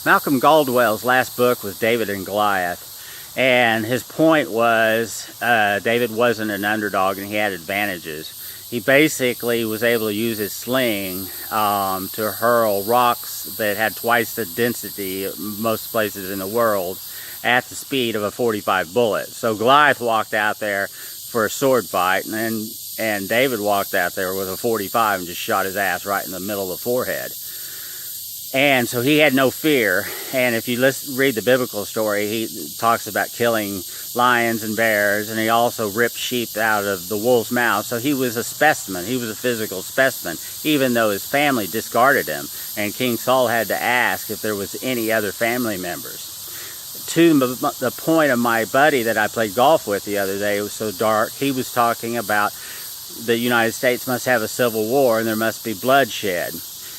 Malcolm Gladwell's last book was David and Goliath, and his point was David wasn't an underdog and he had advantages. He basically was able to use his sling to hurl rocks that had twice the density of most places in the world at the speed of a .45 bullet. So Goliath walked out there for a sword fight, and David walked out there with a .45 and just shot his ass right in the middle of the forehead. And so he had no fear. And if you read the biblical story, he talks about killing lions and bears, and he also ripped sheep out of the wolf's mouth. So he was a specimen. He was a physical specimen, even though his family discarded him. And King Saul had to ask if there was any other family members. To the point of my buddy that I played golf with the other day, it was so dark, he was talking about the United States must have a civil war and there must be bloodshed.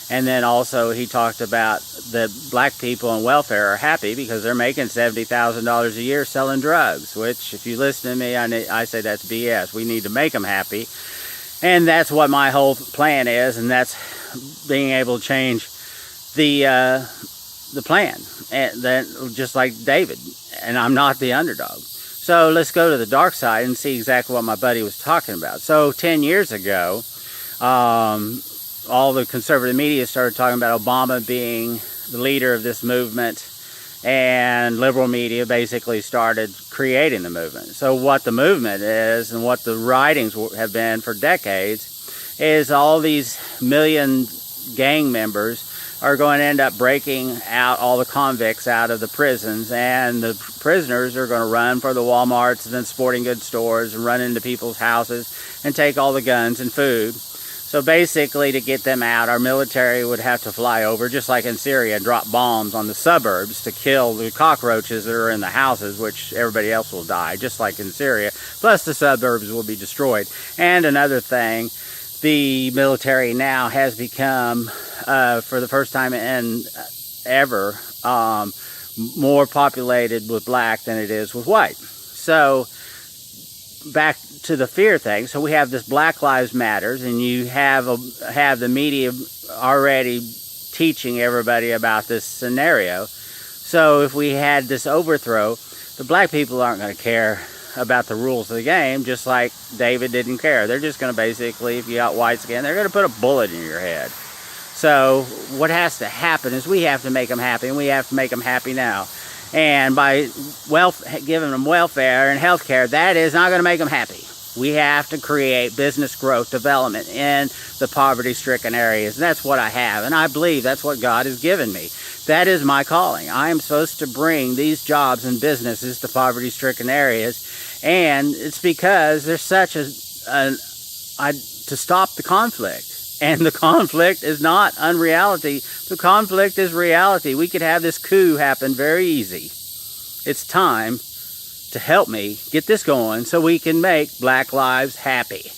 And then also he talked about that black people on welfare are happy because they're making $70,000 a year selling drugs, which if you listen to me, I say that's BS. We need to make them happy. And that's what my whole plan is, and that's being able to change the plan, and then just like David, and I'm not the underdog. So let's go to the dark side and see exactly what my buddy was talking about. So 10 years ago, all the conservative media started talking about Obama being the leader of this movement, and liberal media basically started creating the movement. So what the movement is, and what the writings have been for decades, is all these million gang members are going to end up breaking out all the convicts out of the prisons, and the prisoners are going to run for the Walmarts and then sporting goods stores and run into people's houses and take all the guns and food. So basically, to get them out, our military would have to fly over, just like in Syria, and drop bombs on the suburbs to kill the cockroaches that are in the houses, which everybody else will die, just like in Syria. Plus the suburbs will be destroyed. And another thing, the military now has become, for the first time in ever, more populated with black than it is with white. So back to the fear thing. So we have this Black Lives Matters, and you have the media already teaching everybody about this scenario. So if we had this overthrow, the black people aren't going to care about the rules of the game, just like David didn't care. They're just going to basically, if you got white skin, they're going to put a bullet in your head. So what has to happen is we have to make them happy, and we have to make them happy now. And by giving them welfare and health care, that is not going to make them happy. We have to create business growth, development in the poverty-stricken areas. And that's what I have, and I believe that's what God has given me. That is my calling. I am supposed to bring these jobs and businesses to poverty-stricken areas, and it's because there's such to stop the conflict. And the conflict is not unreality. The conflict is reality. We could have this coup happen very easy. It's time to help me get this going so we can make black lives happy.